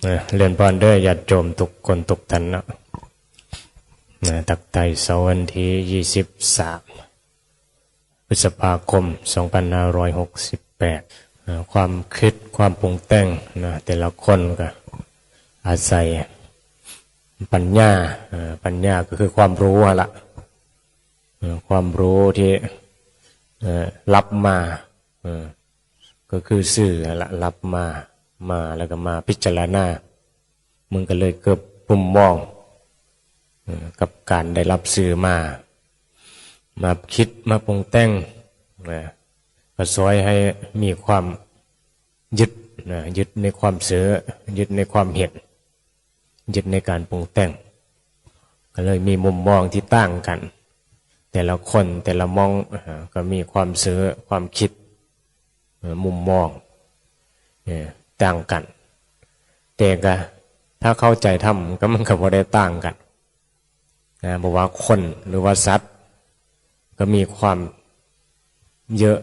เรียนพรเด้อญาติโยมทุกคนทุกท่านนะตักไต่เสาร์วันที่23 พฤษภาคม 2568ความคิดความปรุงแต่งนะแต่ละคนก็อาศัยปัญญาปัญญาก็คือความรู้ละความรู้ที่รับมาก็คือสื่อละรับมาแล้วก็มาพิจารณามึงก็เลยเกิดปุ่มมองกับการได้รับสื่อมาคิดมาปรุงแต่งก็ซอยให้มีความยึดในความเสือยึดในความเห็นยึดในการปรุงแต่งก็เลยมีมุมมองที่ต่างกันแต่ละคนแต่ละมองก็มีความเสือความคิดมุมมองต่างกันแต่ก็ถ้าเข้าใจธรรมก็มันก็บ่ได้ต่างกันนะบอกว่าคนหรือว่าสัตว์ก็มีความเยอะ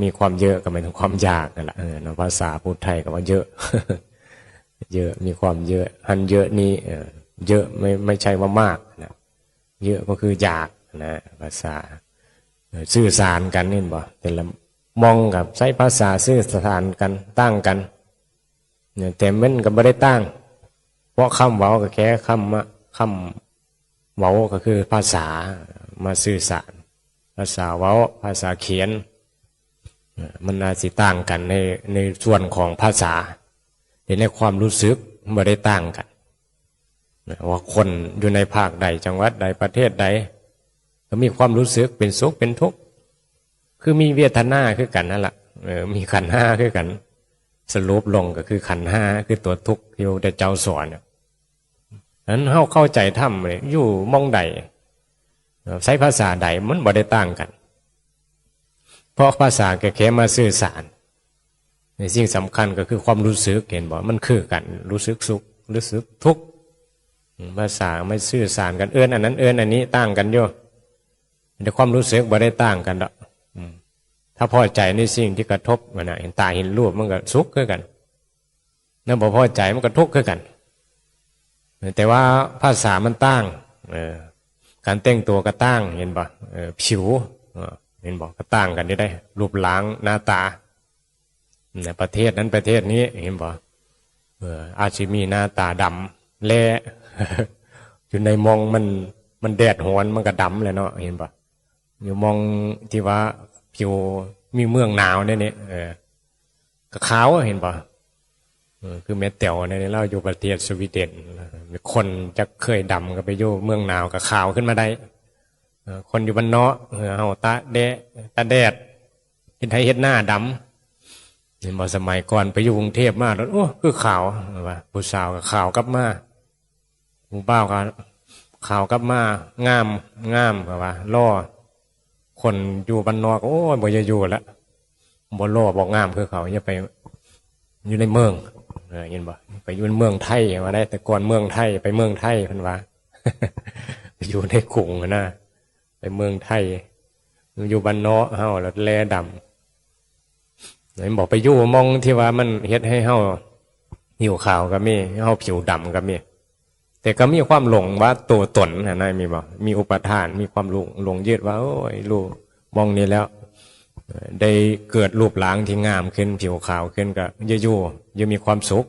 มีความเยอะก็หมายถึงความยากนั่นแหละภาษาพูดไทยก็ว่าเยอะ เยอะมีความเยอะอันเยอะนี้เยอะไม่ใช่ว่ามากนะเยอะก็คืออยากนะภาษาสื่อสารกันนี่บ่แต่ละมองกับใช้ภาษาสื่อสารกันตั้งกันแต่มันก็ไม่ได้ตั้งเพราะคำเว้าก็แค่คำเว้าก็คือภาษามาสื่อสารภาษาเว้าภาษาเขียนมันอาจสิต่างกันในส่วนของภาษาแต่ในความรู้สึกไม่ได้ต่างกันว่าคนอยู่ในภาคใดจังหวัดใดประเทศใดก็มีความรู้สึกเป็นสุขเป็นทุกข์คือมีเวทนาคือกันนั่นแหละมีขันธ์ห้าคือกันสรุปลงก็คือขันธ์ห้าคือตัวทุกข์ที่พระพุทธเจ้าสอนนั้นเข้าใจธรรมเลยอยู่มองใดใช้ภาษาใดมันบ่ได้ต่างกันเพราะภาษาแค่มาสื่อสารในสิ่งสำคัญก็คือความรู้สึกเห็นบ่มันคือกันรู้สึกสุขรู้สึกทุกข์ภาษาไม่สื่อสารกันอันนั้นอันนี้ต่างกันอยู่แต่ความรู้สึกบ่ได้ต่างกันดอกถ้าพอใจในสิ่งที่กระทบมันเห็นตาเห็นรูปมันก็สุขคือกันนั่นบ่พอใจมันก็ทุกข์คือกันแต่ว่าภาษามันต่างการแต่งตัวก็ต่างเห็นบ่ผิวเห็นบ่ก็ต่างกันได้รูปร่างหน้าตาในประเทศนั้นประเทศนี้เห็นบ่อาจจะมีหน้าตาดำแลอยู่ในมองมันแดดหวนมันก็ดำเลยเนาะเห็นบ่อยู่มองที่ว่าผิวมีเมืองหนาวเนี่ยก็ขาวเห็นป่ะคือแม่เตี่ยวเนี่ยเราอยู่ประเทศสวีเดนมีคนจะเคยดำก็ไปอยู่เมืองหนาวก็ขาวขึ้นมาได้คนอยู่บ้านเนาะเอาตาแดดเห็นไทยเห็นหน้าดำเห็นบ่สมัยก่อนไปอยู่กรุงเทพมาแล้วโอ้คือขาวว่าผู้สาวก็ขาวกลับมาผู้บ่าวก็ขาวกลับมางามว่าล่อคนอยู่บ้านนอกโอ้ยบ่จะอยู่แล้วบ่ล่อบ่งามคือเขาอย่าไปอยู่ในเมืองเห็นบ่ไปอยู่ในเมืองไทยมาได้แต่ก่อนเมืองไทยไปเมืองไทยเพิ่นว่า อยู่ในกรุงนะไปเมืองไทยอยู่บ้านนอกเฮาแล้วแลดำไหนบอกไปอยู่มองที่ว่ามันเฮ็ดให้เฮาผิวขาวก็มีเฮาผิวดำก็มีแต่ก็มีความหลงว่าตัวตนนะมีบ่มีอุปทานมีความหลงยึดว่าโอ้ยรู้มองนี้แล้วได้เกิดรูปร่างที่งามขึ้นผิวขาวขึ้นก็อยู่มีความสุข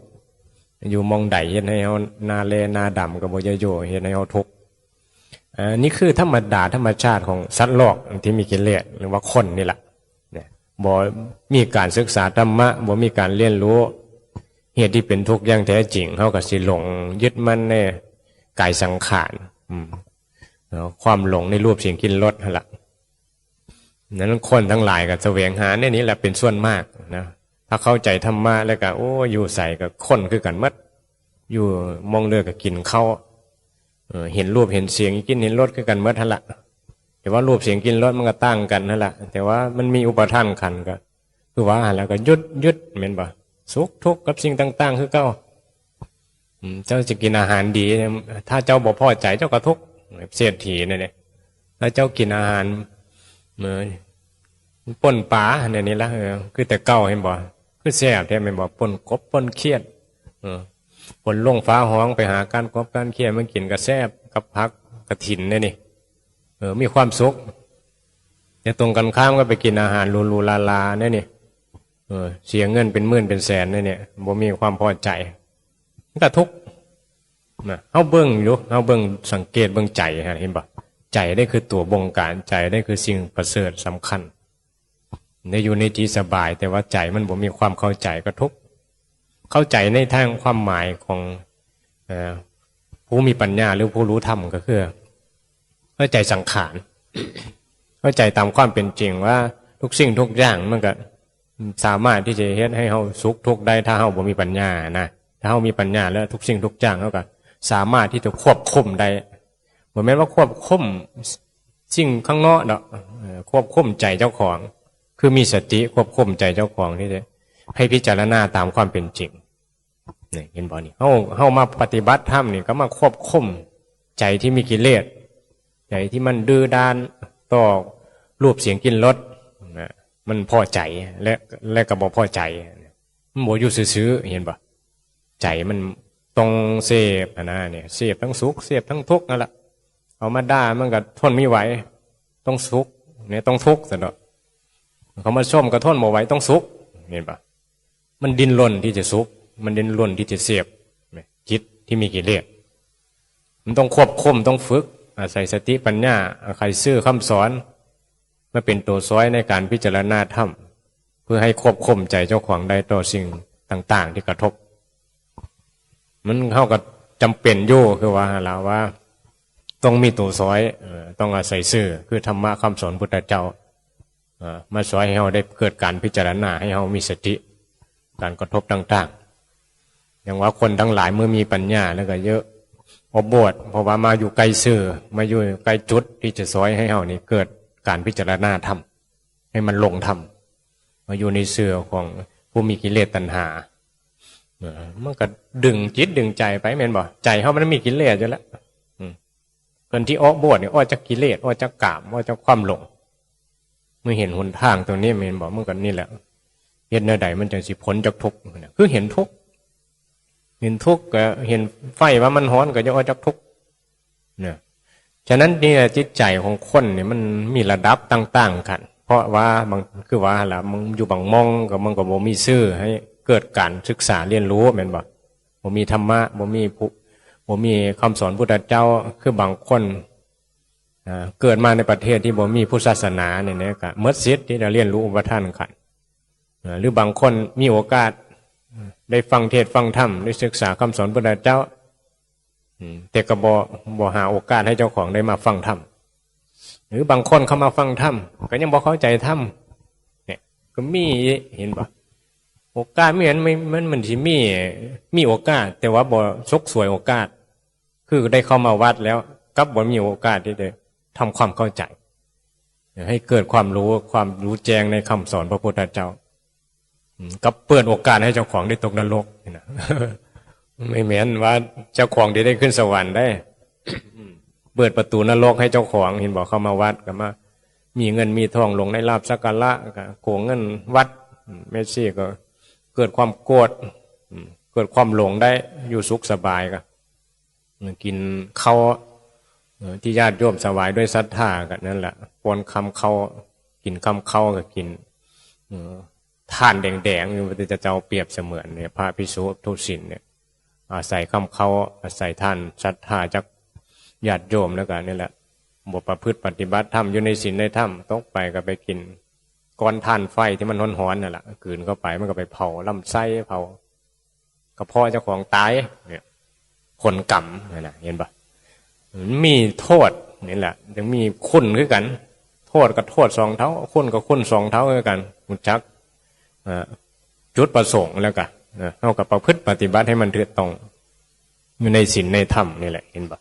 อยู่มองใดเห็นให้เฮาหน้าแลหน้าดำก็บ่อยู่เห็นให้เฮาทุกข์นี่คือธรรมดาธรรมชาติของสัตว์โลกที่มีกิเลสหรือว่าคนนี่แหละบ่มีการศึกษาธรรมะบ่มีการเรียนรู้เหตุที่เป็นทุกข์อย่างแท้จริงเขาก็สิหลงยึดมั่นในกายสังขารความหลงในรูปเสียงกลิ่นรสนั่นแหละนั้นคนทั้งหลายก็แสวงหาในนี้แหละเป็นส่วนมากนะถ้าเข้าใจธรรมะแล้วก็โอ้อยู่ใส่กับคนคือกันมัดอยู่มองเลือกกับกินเข้าเห็นรูปเห็นเสียงกินเห็นรสคือกันมัดนั่นแหละแต่ว่ารูปเสียงกลิ่นรสมันก็ต่างกันนั่นแหละแต่ว่ามันมีอุปทานขันก็คือว่าแล้วก็ยึดเหม็นบ่สุขทุกข์กับสิ่งต่างๆคือเก้าเจ้าจะกินอาหารดีถ้าเจ้าบ่พอใจเจ้าก็ทุกข์เศรษฐีเนี่ยถ้าเจ้ากินอาหารป่นปลาเนี่ยนี่ละคือแต่เก้าเห็นบ่คือแซ่บแท้แม่นบ่ป่นกบป่นเขียด ฝนลงฟ้าห้องไปหาการกบการเคี่ยมันกินกระแซบกับพักกระถินนี่มีความสุขแต่ตรงกันข้ามก็ไปกินอาหารลูลาเนี่ยเสียเงินเป็นหมื่นเป็นแสนเนี่ยบ่มีความพอใจก็ทุกข์นะเอาเบิ้งอยู่เอาเบิ้งสังเกตเบิ้งใจเห็นปะใจได้คือตัวบงการใจได้คือสิ่งประเสริฐสำคัญในอยู่ในที่สบายแต่ว่าใจมันบ่มีความเข้าใจก็ทุกข์เข้าใจในทางความหมายของผู้มีปัญญาหรือผู้รู้ธรรมก็คือเข้าใจสังขารเข้าใจตามความเป็นจริงว่าทุกสิ่งทุกอย่างมันก็สามารถที่จะเฮ็ดให้เฮาสุขทุกข์ได้ถ้าเฮาบ่มีปัญญานะถ้าเฮามีปัญญาแล้วทุกสิ่งทุกอย่างเฮาก็สามารถที่จะควบคุมได้บ่แม่นว่าควบคุมสิ่งข้างนอกดอกควบคุมใจเจ้าของคือมีสติควบคุมใจเจ้าของที่จะให้พิจารณาตามความเป็นจริงนี่เห็นบ่นี่เฮามาปฏิบัติธรรมนี่ก็มาควบคุมใจที่มีกิเลสใจที่มันดื้อด้านต่อรูปเสียงกลิ่นรสมันพอใจและก็บ่พอใจมันบ่อยู่ซื่อๆเห็นบ่ใจมันต้องเสพนะเนี่ยเสพทั้งสุขเสพทั้งทุกข์นั่นแหละเอามาด่ามันก็ทนไม่ไหวต้องสุขเนี่ยต้องทุกข์ซะเนาะเขามาชมก็ทนบ่ไหวต้องสุขเห็นปะมันดิ้นรนที่จะสุขมันดิ้นรนที่จะเสพจิตที่มีกิเลสมันต้องควบคุมต้องฝึกอาศัยสติปัญญาอาศัยซื่อคำสอนมาเป็นตัวซ้อยในการพิจารณาธรรมเพื่อให้ควบคุมใจเจ้าของได้ต่อสิ่งต่างๆที่กระทบมันเข้ากับจำเป็นอยู่คือว่าเราว่าต้องมีตัวซอยต้องอาศัยซื่อคือธรรมะคำสอนพุทธเจ้ามาสอนให้เราได้เกิดการพิจารณาให้เรามีสติการกระทบต่างๆอย่างว่าคนทั้งหลายเมื่อมีปัญญาแล้วก็เยอะอบวชเพราะว่ามาอยู่ไกลซื่อมาอยู่ไกลจุดที่จะสอนให้เรานี่เกิดการพิจารณาธรรมให้มันลงธรรมมาอยู่ในเสื่อของผู้มีกิเลสตัณหามันก็ดึงจิตดึงใจไปแม่นบ่ใจเขามันมีกิเลสอยู่แล้วคนที่อ้อบวชเนี่ยอ้อจากกิเลสอ้อจากกามอ้อจากความหลงเมื่อเห็นหนทางตรงนี้แม่นบ่มันก็นี่แหละเห็นเนื้อใดมันจึงสิพ้นจากทุกข์คือเห็นทุกข์เห็นทุกข์ก็เห็นไฟว่ามันร้อนก็จะอ้อจากทุกข์เนี่ยฉะนั้นนี่จิตใจของคนเนี่ยมันมีระดับต่างๆกันเพราะว่าบางคือว่าล่ะมึงอยู่บางมองกับมึงก็บ่มีซื่อให้เกิดการศึกษาเรียนรู้แม่นบ่บ่มีธรรมะบ่มีคำสอนพุทธเจ้าคือบางคนเกิดมาในประเทศที่บ่มีพุทธศาสนาเนี่ยนะก็หมดสิทธิ์ที่จะเรียนรู้อุปทานขันธ์หรือบางคนมีโอกาสได้ฟังเทศน์ฟังธรรมได้ศึกษาคำสอนพุทธเจ้าแต่ก็บ่หาโอกาสให้เจ้าของได้มาฟังธรรมหรือบางคนเข้ามาฟังธรรมก็ยังบ่เข้าใจธรรมเนี่ยก็มีเห็นบ่โอกาสไม่เห็นมันสิมีโอกาสแต่ว่าบ่ซกสวยโอกาสคือได้เข้ามาวัดแล้วกับบ่มีโอกาสที่จะทำความเข้าใจให้เกิดความรู้แจ้งในคำสอนพระพุทธเจ้ากับเปิดโอกาสให้เจ้าของได้ตกนรกนะไม่เหมือนว่าเจ้าของได้ขึ้นสวรรค์ได้เปิดประตูนรกให้เจ้าของเห็นบอกเข้ามาวัดก็มามีเงินมีทองลงในลาภสักการะก็โกงเงินวัดเมสซี่ก็เกิดความโกรธเกิดความหลงได้อยู่สุขสบายก็กินข้าวที่ญาติโยมสวายด้วยศรัทธากันนั่นแหละปนคำเขากินคำเขาก็กินท่านแดงๆอยู่จะเจ้าเปรียบเสมือนเนี่ยพระภิกษุทุศิลเนี่ยอาศัยคำเขาอาศัยท่านศรัทธาจากญาติโยมแล้วกันนี่แหละบทประพฤติปฏิบัติธรรมอยู่ในศีลในธรรมตกไปก็ไปกินก้อนท่านไฟที่มันร้อนๆนั่นแหละกืนเข้าไปมันก็ไปเผาลำไส้เผากระเพาะเจ้าของตายเนี่ยผลกรรมนั่นแหละเห็นปะมีโทษนี่แหละยังมีคุณคือกันโทษกับโทษสองเท่าคุณกับคุณสองเท่าคือกันมุจักจุดประสงค์แล้วกันเท่ากับประพฤติปฏิบัติให้มันถูกต้องอยู่ในศีลในธรรมนี่แหละเห็นปะ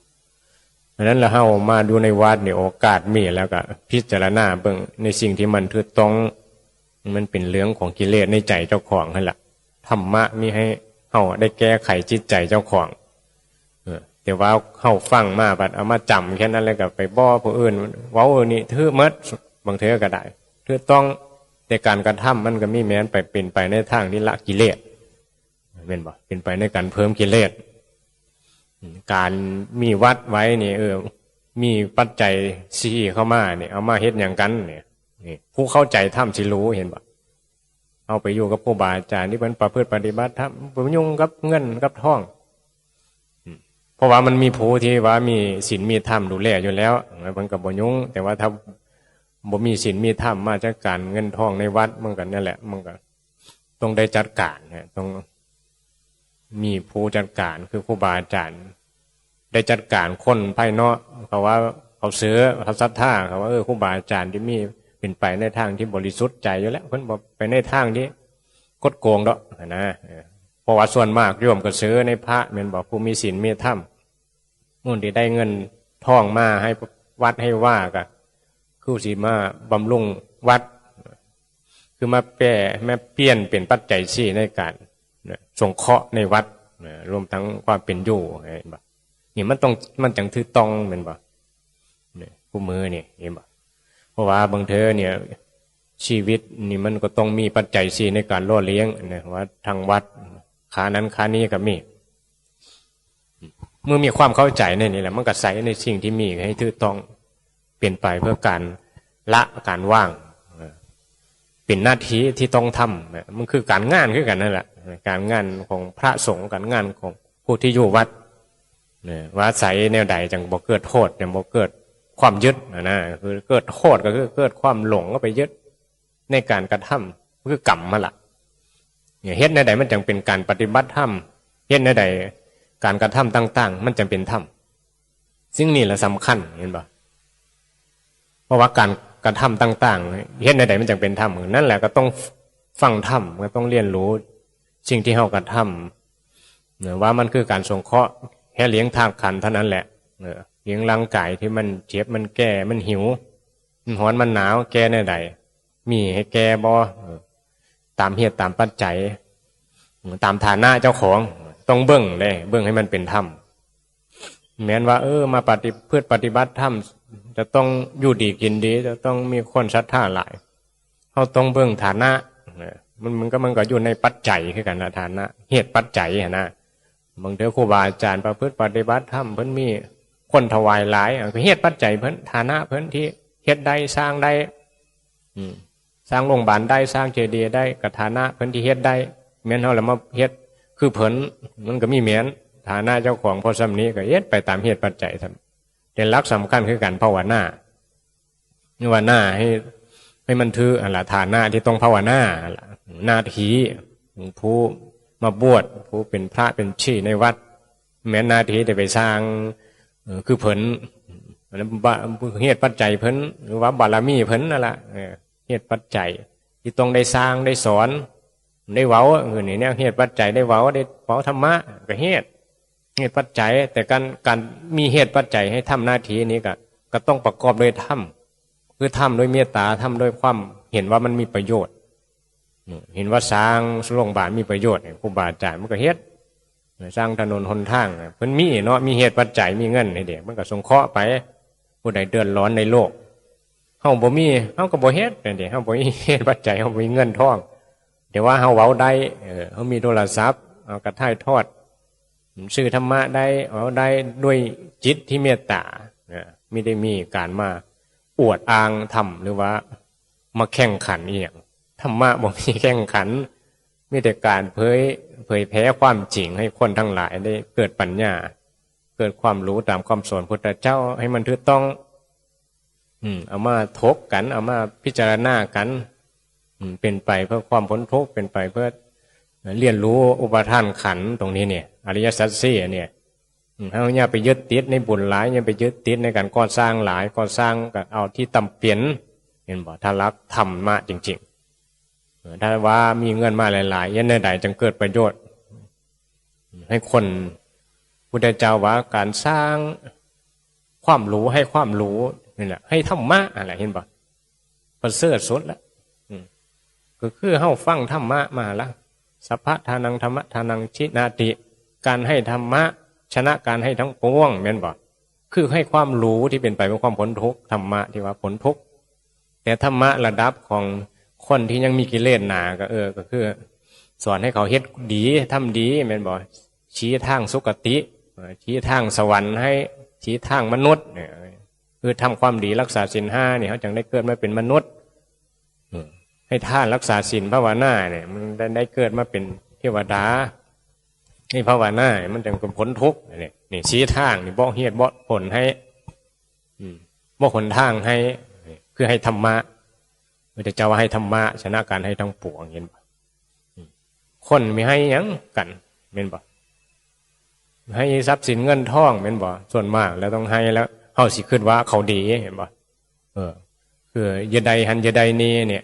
ดังนั้นเราเข้ามาดูในวัดเนี่ยโอกาสมีแล้วก็พิจารณาเบิ่งในสิ่งที่มันถูกต้องมันเป็นเรื่องของกิเลสในใจเจ้าของนั่นแหละธรรมะมีให้เข้าได้แก้ไขจิตใจเจ้าของแต่ว่าเข้าฟังมาบัดเอามาจำแค่นั้นเลยกับไปบ่ผู้อื่นเว้านี่ถือมัดบางเทอก็ได้ถือต้องแต่การกระทำมันก็มีแม้นไปเป็นไปในทางที่ละกิเลส เป็นบ่เป็นไปในการเพิ่มกิเลสการมีวัดไว้นี่มีปัจจัยสี่เข้ามาเนี่ยเอามาเฮ็ดอย่างกันเนี่ยนี่ผู้เข้าใจธรรมสิรู้เห็นบ่เอาไปอยู่กับครูบาอาจารย์ที่เพิ่นประพฤติปฏิบัติธรรมบ่ยุ่งกับเงินกับทองเพราะว่ามันมีผู้ที่ว่ามีศีลมีธรรมดูแลอยู่แล้วมันก็บ่ยุ่งแต่ว่าถ้าบ่มีศีลมีธรรมมาจากการเงินทองในวัดมันก็นั่นแหละมันก็ต้องได้จัดการนะต้องมีผู้จัดการคือครูบาอาจารย์ได้จัดการคนภายนอกเขาว่าเขาเสือเขาศรัทธาเขาว่าครูบาอาจารย์ที่มีเป็นไปในทางที่บริสุทธิ์ใจอยู่แล้วเพิ่นบ่ไปในทางที่กดโกงดอกนะเพราะว่าส่วนมากโยมก็เสือในพระแม่นบอกผู้มีศีลมีธรรมมุ่นที่ได้เงินทองมาให้วัดให้ว่าก็คือสิมาบำรุงวัดคือมาเปลี่ยนเป็นปัจจัยสี่ในการสงเคราะห์ในวัดรวมทั้งความเป็นอยู่เห็นบ่นี่มันจังถือต้องเหมือนบ่เนี่ยผู้มือนี่เห็นบ่เพราะว่าบางเทอเนี่ยชีวิตนี่มันก็ต้องมีปัจจัยสี่ในการล่อเลี้ยงนะว่าทางวัดขานั้นขานี้ก็มีเมื่อมีความเข้าใจในนี่แหละมันก็ใส่ในสิ่งที่มีให้ถือต้องเปลี่ยนไปเพื่อการละการว่างเป็นหน้าที่ที่ต้องทำมันคือการงานคือกันนั่นแหละการงานของพระสงฆ์การงานของผู้ที่อยู่วัดว่าใส่แนวใดจังบ่เกิดโทษเนี่ยบ่เกิดความยึดนะคือเกิดโทษก็คือเกิดความหลงก็ไปยึดในการกระทำคือกรรมมาละเนี่ยเฮ็ดในใดมันจังเป็นการปฏิบัติธรรมเฮ็ดในใดการกระทำต่างๆมันจำเป็นธรรมซึ่งนี่แหละสำคัญเห็นป่ะเพราะว่าการกระทำต่างๆเฮ็ดในใดมันจังเป็นธรรมนั่นแหละก็ต้องฟังธรรมก็ต้องเรียนรู้สิ่งที่เฮากระทำว่ามันคือการสงเคราะห์แค่เลี้ยงธาตุขันธ์เท่านั้นแหละเลี้ยงร่างกายที่มันเจ็บมันแก่มันหิวมันร้อนมันหนาวแก่ในใดมีให้แก่บ่ตามเหตุตามปัจจัยตามฐานะเจ้าของต้องเบิ่งเลยเบิ่งให้มันเป็นธรรมแม้นว่ามาเพื่อปฏิบัติธรรมจะต้องอยู่ดีกินดีจะต้องมีคนศรัทธาหลายเขาต้องเบิ่งฐานะมันก็อยู่ในปัจจัยคือกันนะฐานะเหตุปัจจัยนะบางเทอครูบาอาจารย์ประพฤติปฏิบัติธรรมเพิ่นมีคนถวายหลายคือเหตุปัจจัยเพิ่นฐานะเพิ่นที่เฮ็ดได้สร้างได้สร้างโรงพยาบาลได้สร้างเจดีย์ได้กับฐานะเพิ่นที่เฮ็ดได้แม้นเฮาแล้วมาเฮ็ดคือเพิ่นมันก็มีแม้นฐานะเจ้าของพอสำนี้ก็เฮ็ดไปตามเหตุปัจจัยทำแต่หลักสำคัญคือการภาวนาภาวนาให้มันถือฐานะที่ต้องภาวนาหน้าที่ผู้มาบวชผู้เป็นพระเป็นชีในวัดแม้หน้าที่ได้ไปสร้างคือเพิ่นเหตุปัจจัยเพิ่นหรือว่าบารมีเพิ่นนั่นแหละเหตุปัจจัยที่ต้องได้สร้างได้สอนได้เว้าเนี่ยเหตุปัจจัยได้เว้าธรรมะก็เหตุปัจจัยแต่การมีเหตุปัจจัยให้ทำหน้าที่นี้ก็ต้องประกอบด้วยธรรมคือทำด้วยเมตตาทำด้วยความเห็นว่ามันมีประโยชน์เห็นว่าสร้างโรงพยาบาลมีประโยชน์ครูบาอาจารย์มันก็เฮ็ดสร้างถนนหนทางเพิ่นมีเนาะมีเหตุปัจจัยมีเงินให้เด็กมันก็สงเคราะห์ไปผู้ใดเดือดร้อนในโลกเฮาบ่มีเฮาก็บ่เฮ็ดเด้เฮาบ่มีเหตุปัจจัยเฮาบ่มีเงินทองแต่ว่าเฮาเว้าได้เฮามีโทรศัพท์เอากระถ่ายทอดสื่อธรรมะได้เอาได้ด้วยจิตที่เมตตาไม่ได้มีการมาอวดอ้างทำหรือว่ามาแข่งขันอีหยังธรรมะบ่มีแข่งขันมีแต่การเผยแผ่ความจริงให้คนทั้งหลายได้เกิดปัญญาเกิดความรู้ตามคำสอนพุทธเจ้าให้มันถูกต้องเอามาทบกันเอามาพิจารณากันเป็นไปเพื่อความพ้นทุกข์เป็นไปเพื่อเรียนรู้อุปทานขันธ์ตรงนี้เนี่ยอริยสัจสี่เนี่ยเราอย่าไปยึดติดในบุญหลายอย่าไปยึดติดในการก่อสร้างหลายก่อสร้างก็เอาที่ต่ำเปลี่ยนเห็นบ่ถ้ารักธรรมะจริงๆถ้าว่ามีเงินมาหลายๆยันใดๆจึงเกิดประโยชน์ให้คนพุทธเจ้าว่าการสร้างความรู้ให้ความรู้นี่แหละให้ธรรมะอะไรเห็นบ่ประเสริฐสุดแล้วก็คือเฮาฟังธรรมะมาละสัพพะทานังธรรมะทานังชินาติการให้ธรรมะชนะการให้ทั้งปวงแม่นบ่คือให้ความรู้ที่เป็นไปเพื่อความพ้นทุกข์ธรรมะที่ว่าพ้นทุกข์แต่ธรรมะระดับของคนที่ยังมีกิเลสหนาก็คือ สอนให้เขาเฮ็ดดีทำดีแม่นบ่ชี้ทางสุคติชี้ทางสวรรค์ให้ชี้ทางมนุษย์เนี่ยคือทำความดีรักษาศีล5เนี่ยเขาจึงได้เกิดมาเป็นมนุษย์ให้ท่านรักษาศีลภาวนาเนี่ยมันได้เกิดมาเป็นเทวดาให้ภาวนามันจึงเป็นพ้นทุกข์นี่ชี้ทางนี่บอกเหตุบอกผลให้บอกหนทางให้คือให้ธรรมะพระเจ้าว่าให้ธรรมะชนะการให้ทั้งปวงเห็นบ่คนมีให้ยังกันเห็นบ่ให้ทรัพย์สินเงินทองเห็นบ่ส่วนมากแล้วต้องให้แล้วเฮาสิคิดว่าเขาดีเห็นบ่คือเยใดหันเยใดนี้เนี่ย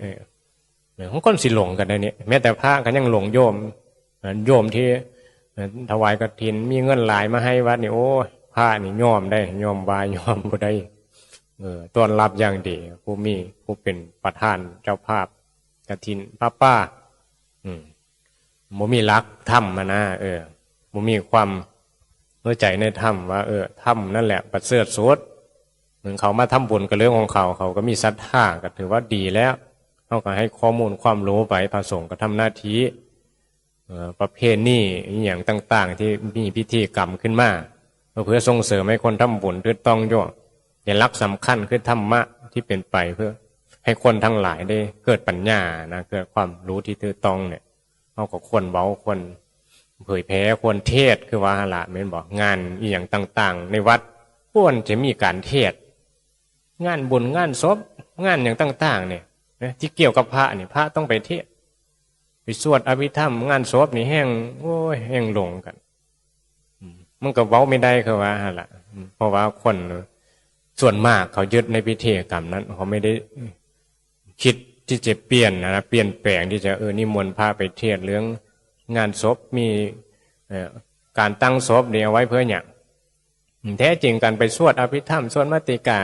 ของคนสิหลงกันเนี่ยแม้แต่พระก็ยังหลงโยมที่ถวายกฐินมีเงินหลายมาให้วัดนี่โอ้พระนี่ยอมได้ยอมบายยอมบ่ได้ต้อนรับอย่างดีผู้เป็นประธานเจ้าภาพกฐินป้าบ่มีรักธรรมนะบ่มีความเข้าใจในธรรมว่าธรรมนั่นแหละประเสริฐสุดเหมือนเขามาทำบุญกับเรื่องของเขาก็มีศรัทธาก็ถือว่าดีแล้วเขาก็ให้ข้อมูลความรู้ไปพระสงฆ์ก็ทำหน้าที่ประเพณีอย่างต่างๆที่มีพิธีกรรมขึ้นมาเพื่อส่งเสริมให้คนทำบุญถูกต้องด้วยแต่หลักสำคัญคือธรรมะที่เป็นไปเพื่อให้คนทั้งหลายได้เกิดปัญญานะเกิดความรู้ที่ถูกต้องเนี่ยเขาก็ควรเว้าควรเผยแผ่ควรเทศคือว่าละแม่นบอกงานอย่างต่างๆในวัดควรจะมีการเทศงานบุญงานศพงานอย่างต่างๆเนี่ยที่เกี่ยวกับพระเนี่ยพระต้องไปเทศไปสวดอภิธรรมงานศพนี่แห้งโอ้ยแห้งหลงกันมันก็เว้าไม่ได้คือว่าละเพราะว่าคนส่วนมากเขายึดในพิธีกรรมนั้นเขาไม่ได้คิดที่จะเปลี่ยนนะเปลี่ยนแปลงที่จะนิมนต์พระไปเทศเรื่องงานศพมีการตั้งศพเนี่ยเอาไว้เพื่ออย่างแท้จริงการไปสวดอภิธรรมสวดมาติกา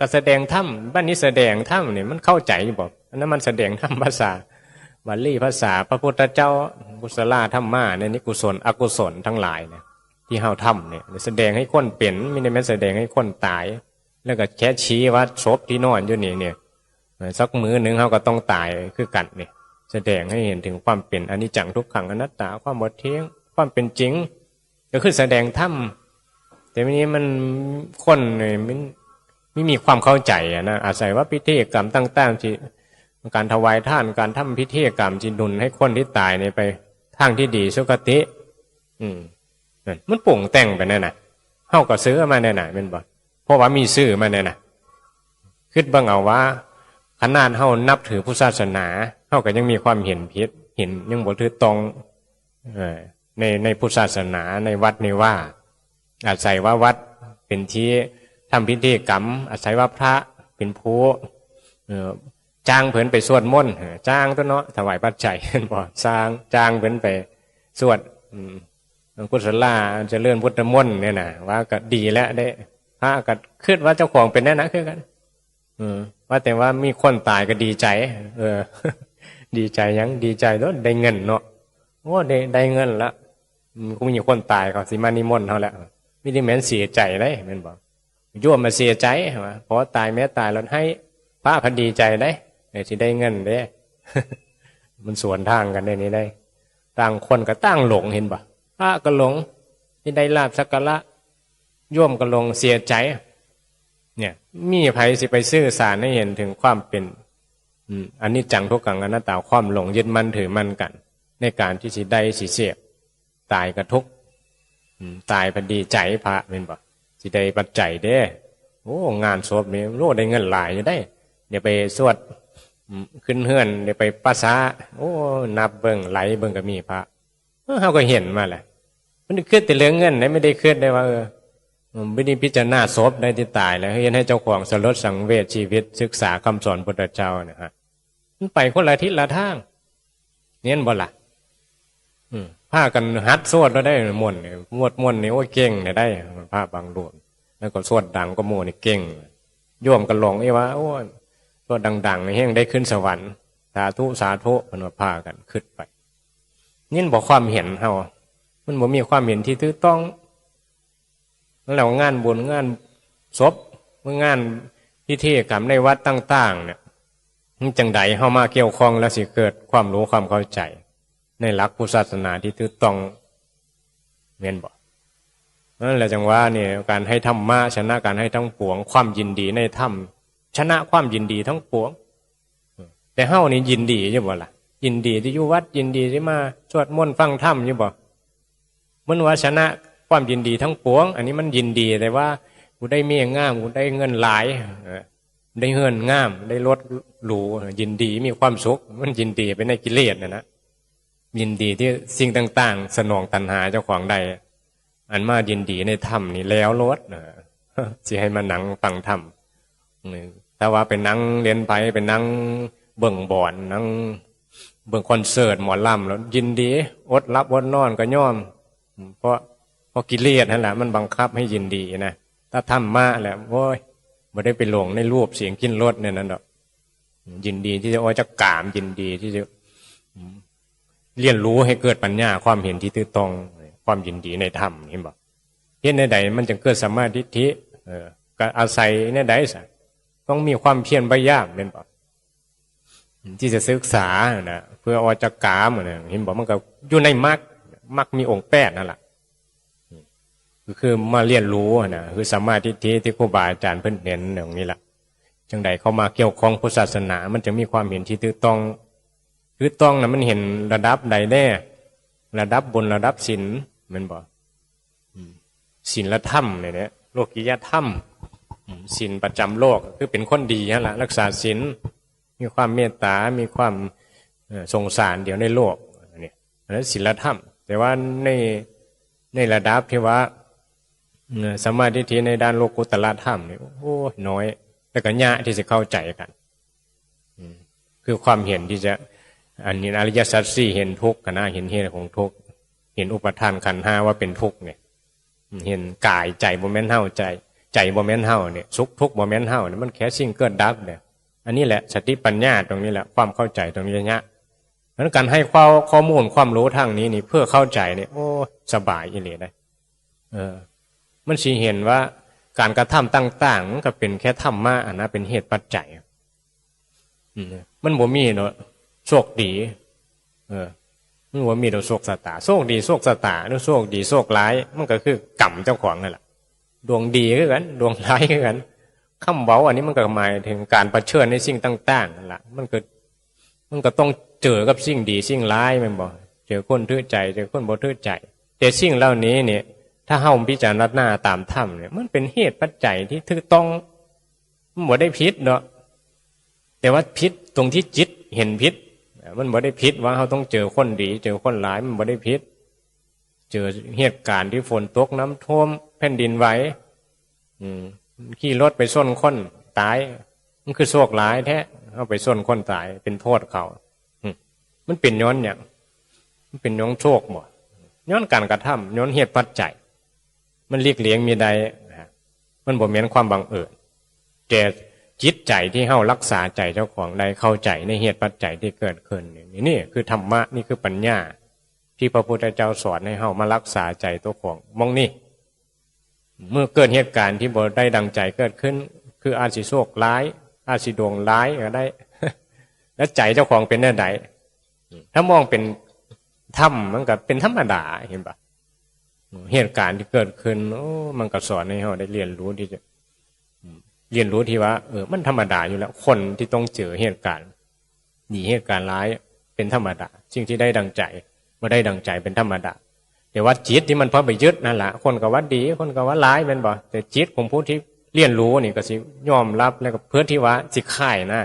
ก็แสดงธรรมบ้านนี้แสดงธรรมเนี่ยมันเข้าใจอยู่บอกอันนั้นมันแสดงธรรมภาษาบาลีภาษาพระพุทธเจ้ากุศลธรรมะเนี่ยนี่กุศลอกุศลทั้งหลายเนี่ยที่เฮาทำเนี่ยแสดงให้คนเปลี่ยนไม่ได้แม้แสดงให้คนตายแล้วก็แค่ชี้ว่าศพที่นอนอยู่นี่เนี่ยสักมื้อหนึ่งเขาก็ต้องตายคือกันเนี่ยแสดงให้เห็นถึงความเป็นอนิจจังทุกขังอนัตตาความหมดเที่ยงความเป็นจริงก็คือแสดงธรรมแต่วันนี้มันคนเนี่ยมันไม่มีความเข้าใจนะอาศัยว่าพิธีกรรมต่างๆที่การถวายท่านการทำพิธีกรรมที่ดุลให้คนที่ตายเนี่ยไปทางที่ดีสุคติมันปุ่งแต่งไปนั่นน่ะเฮาก็ซื้อมาแน่น่ะเป็นบ่เพราะว่ามีซื้อมาแน่น่ะคิดบ้างเอาว่าขนาดเฮานับถือพุทธศาสนาเฮาก็ยังมีความเห็นผิดเห็นยังบ่ถูกต้องในพุทธศาสนาในวัดในว่าอาศัยว่าวัดเป็นที่ทำพิธีกรรมอาศัยว่าพระเป็นผู้จ้างเพิ่นไปสวดมนต์จ้างตัวเนาะถวายปัจจัยบ่จ้างเพิ่นไปสวดกุศลาเจริญพุทธมนต์เนี่ยนะว่าก็ดีแล้วได้พระก็คิดว่าเจ้าของเป็นแน่นะคือกันว่าแต่ว่ามีคนตายก็ดีใจดีใจยังดีใจด้วยได้เงินเนาะโอ้ได้เงินละก็มีคนตายก็สิมานิมนต์เขาแหละไม่ได้แม้นเสียใจได้แม่นบอกโยมมาเสียใจว่าเพราะตายแม้ตายแล้วให้พระพันดีใจได้ที่ได้เงินได้ มันสวนทางกันได้นี้ได้ต่างคนก็ตั้งหลงเห็นบ่พระก็หลงที่ได้ลาภสักการะโยมก็หลงเสียใจเนี่ยมีไผสิไปซื่อสารให้เห็นถึงความเป็นอันนี้จังทุกขังอนัตตาความหลงยึดมั่นถือมั่นกันในการที่สิได้สิเสียตายก็ทุกข์ตายพอดีใจพระเป็นบ่สิได้ปัจจัยเด้โอ้งานศพนี่โลได้เงินหลายอยู่ได้เดี๋ยวไปสวดขึ้นเฮือนเดี๋ยวไปปัสสาโอ้นับเบิ่งไหลเบิ่งก็มีพระเขาก็เห็นมาแหละมันคิดแต่เรื่องเงินไม่ได้คิดได้ว่าไม่ได้พิจารณาศพได้ที่ตายแล้วเห็นให้เจ้าของสลดสังเวชชีวิตศึกษาคำสอนพุทธเจ้านะฮะมันไปคนละทิศละทางเนี่ยบ่ล่ะผ้ากันฮัดสวดแล้วได้มวนนี่โอ้ยเก่งเนี่ยได้ผ้าบางดวงแล้วก็สวดดังก็โมนี่เก่งโยมกันหลงไอ้ว่าโอ้สวดดังๆนี่แห้งได้ขึ้นสวรรค์สาธุสาธุมันว่าผ้ากันขึ้นไปนี่บอกความเห็นเฮามันบ่มีความเห็นที่ถูกต้องแล้วงานบุญงานศพงานพิธีกรรมในวัดต่างๆเนี่ยจังใดเฮามาเกี่ยวข้องแล้วสิเกิดความรู้ความเข้าใจ ในหลักพุทธศาสนาที่ถูกต้องแม่นบ่นั่นแหละจังว่าเนี่ยการให้ธรรมะชนะการให้ทั้งปวงความยินดีในธรรมชนะความยินดีทั้งปวงแต่เฮานี่ยินดีอยู่บ่ล่ะยินดีที่อยู่วัดยินดีที่มาสวดมนต์ฟังธรรมอยู่บ่มันว่าชนะความยินดีทั้งปวงอันนี้มันยินดีแต่ว่ากูได้เมียงามกูได้เงินหลายได้เงินงามได้รถหรูยินดีมีความสุขมันยินดีไปในกิเลสนะยินดีที่สิ่งต่างๆสนองตัณหาเจ้าของใดอันมายินดีในธรรมนี่แล้วรถสิให้มานั่งฟังธรรมถ้าว่าเป็นนั่งเรียนไปเป็นนั่งเบิ่งบ่อนนั่งเบิ่งคอนเสิร์ตหมอลำแล้วยินดีอดรับอดนอนก็ย่อมเพราะกิเลสนั่นแหละมันบังคับให้ยินดีนะถ้าธรรมะแหละโอ้ยไม่ได้ไปหลงในรูปเสียงกินรสเนี่ยนั่นหรอกยินดีที่จะจะกามยินดีที่จะเรียนรู้ให้เกิดปัญญาความเห็นที่ถูกต้องความยินดีในธรรมนี่บอกเห็นในใดมันจะเกิดสัมมาทิฏฐิก็อาศัยในใดสักต้องมีความเพียรพยายามเป็นบอกที่จะศึกษานะเพื่ออจะกามเนี่ยเห็นบอกมันก็อยู่ในมรรคมีองค์แปดนั่นแหละคือมาเรียนรู้นะคือสัมมาทิฏฐิที่ครูบาอาจารย์เพิ่นเน้นอย่างนี้แหละจังใดเข้ามาเกี่ยวข้องพุทธศาสนามันจะมีความเห็นที่ถูกต้องนะมันเห็นระดับใดแน่ระดับบนระดับศีลมันบอกศีลธรรมเนี่ยโลกิยธรรมศีลประจำโลกคือเป็นคนดีนั่นแหละรักษาศีลมีความเมตตามีความสงสารเดี๋ยวในโลกเนี่ยนั้นศีลธรรมแต่ว่าในระดับที่ว่าสัมมาทิฏฐิในด้านโลกุตตรธรรมเนี่ยโอ้น้อยแต่ก็ยากที่จะเข้าใจกันคือความเห็นที่จะอันนี้อริยสัจสี่เห็นทุกข์กันนะเห็นเหตุของทุกข์เห็นอุปทานขันธ์ห้าว่าเป็นทุกข์เนี่ยเห็นกายใจบ่แม่นเฮาใจบ่แม่นเฮาเนี่ยสุขทุกข์บ่แม่นเฮาเนี่ยมันแค่สิ่งเกิดดับเนี่ยอันนี้แหละสติปัญญาตรงนี้แหละความเข้าใจตรงนี้เนี่ยนั้นการให้ข้อมูลความรู้ทางนี้นี่เพื่อเข้าใจเนี่ยโอ้สบายอีหลีได้มันสิเห็นว่าการกระทำต่างๆก็เป็นแค่ธรรมะนะเป็นเหตุปัจจัยมันบ่มีเนาะโชคดีมันบ่มีเนาะโชคชะตาโชคดีโชคชะตาหรือโชคดีโชคร้ายมันก็คือกรรมเจ้าของนั่นแหละดวงดีคือกันดวงร้ายคือกันคำเว้าอันนี้มันก็หมายถึงการเผชิญในสิ่งต่างๆนั่นแหละมันก็ต้องเจอกับสิ่งดีสิ่งร้ายแม่นบ่เจอคนทื่อใจเจอคนบ่ทื่อใจแต่สิ่งเหล่านี้เนี่ยถ้าเฮาพิจารณาตามธรรมเนี่ยมันเป็นเหตุปัจจัยที่ถูกต้องมันบ่ได้ผิดเนาะแต่ว่าผิดตรงที่จิตเห็นผิดมันบ่ได้ผิดว่าเฮาต้องเจอคนดีเจอคนร้ายมันบ่ได้ผิดเจอเหตุการณ์ที่ฝนตกน้ำท่วมแผ่นดินไหวขี่รถไปชนคนตายมันคือโชคร้ายแท้เอาไปชนคนตายเป็นโทษเขามันเป็นย้อนอย่างมันเป็นย้อนโชคบ่ย้อนการกระทำย้อนเหตุปัจจัยมันเรียกเลี้ยงมีใดมันบ่แม่นความบังเอิญแต่จิตใจที่เฮารักษาใจเจ้าของได้เข้าใจในเหตุปัจจัยที่เกิดขึ้นนี่คือธรรมะนี่คือปัญญาที่พระพุทธเจ้าสอนให้เฮามารักษาใจตัวของมองนี่เมื่อเกิดเหตุการณ์ที่บ่ได้ดังใจเกิดขึ้นคืออาจสิโชคร้ายอาจสิดวงร้ายก็ได้แล้วใจเจ้าของเป็นแน่ใดถ้ามองเป็นธรรมมันก็เป็นธรรมดาเห็นปะเหตุการณ์ที่เกิดขึ้นมันก็สอนให้เราได้เรียนรู้ที่จะเรียนรู้ที่ว่ามันธรรมดาอยู่แล้วคนที่ต้องเจอเหตุการณ์ดีเหตุการณ์ร้ายเป็นธรรมดาสิ่งที่ได้ดังใจไม่ได้ดังใจเป็นธรรมดาแต่ว่าจิตที่มันพอไปยึดนั่นแหละคนก็ว่าดีคนก็ว่าร้ายเป็นบ่แต่จิตของผู้ที่เรียนรู้นี่ก็สิยอมรับแล้วก็เพื่อที่ว่าสิค่ายนะ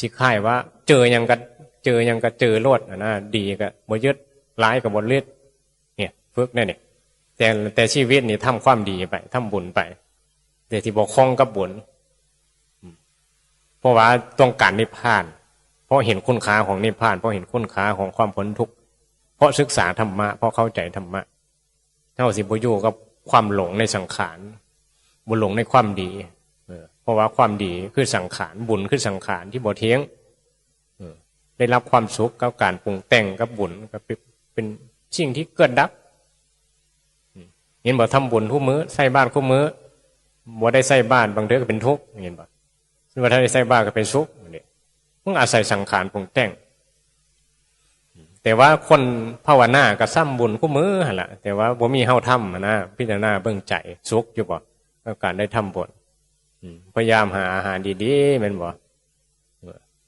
สิค่ายว่าเจอยังก็เจอโลดนะดีก็บ่ยึดร้ายก็บ่ยึดเนี่ยฝึกเนี่ยแต่ชีวิตนี่ทำความดีไปทำบุญไปแต่ที่บอกคล้องกับบุญเพราะว่าต้องการนิพพานเพราะเห็นคุณค่าของนิพพานเพราะเห็นคุณค่าของความพ้นทุกข์เพราะศึกษาธรรมะเพราะเข้าใจธรรมะเท่าสิบ่อยู่กับความหลงในสังขารบ่หลงในความดีเพราะว่าความดีคือสังขารบุญคือสังขารที่บ่เที่ยงได้รับความสุขกับการปรุงแต่งกับบุญก็เป็นสิ่งที่เกิดดับเห็นบ่ทำบุญทุกมื้อใส่บ้านทุกมื้อบ่ได้ใส่บ้านบางเทื่อก็เป็นทุกข์เห็นบ่ว่าถ้าได้ใส่บ้านก็เป็นสุขนี่มันอาศัยสังขารปรุงแต่ง แต่ว่าคนภาวนาก็ซ้ำบุญคู่มือหั่นล่ะแต่ว่าบ่มีเฮาทำนะพิจารณาเบิ่งใจสุขอยู่บ่กับการได้ทำบุญพยายามหาอาหารดีๆแม่นบ่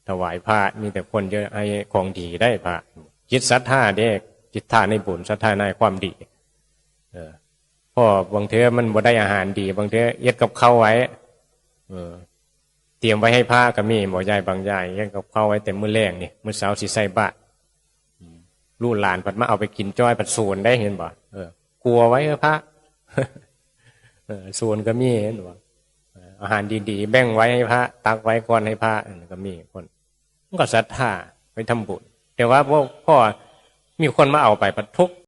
ถวายพระมีแต่คนเยอะให้ของดีได้พระจิตศรัทธาเด้จิตท่าในบุญศรัทธาในความดีพอบางเทื่อมันบ่ได้อาหารดีบางเทื่อเอ็ดกับข้าวไว้เตรียมไว้ให้พระก็มีบ่ยายบางยายเอ็ดกับข้าวไว้แต่มื้อแลงนี่มื้อเช้าสิใส่บาตรลูกหลานปัดมาเอาไปกินจ้อยปัดโซนได้เห็นบ่กลัวไว้พระโซนก็มีเห็นบ่อาหารดีๆแบ่งไว้ให้พระตักไว้ก่อนให้พระก็มีคนมันก็ศรัทธาไปทำบุญแต่ว่าพ่อมีคนมาเอาไปปัดทุก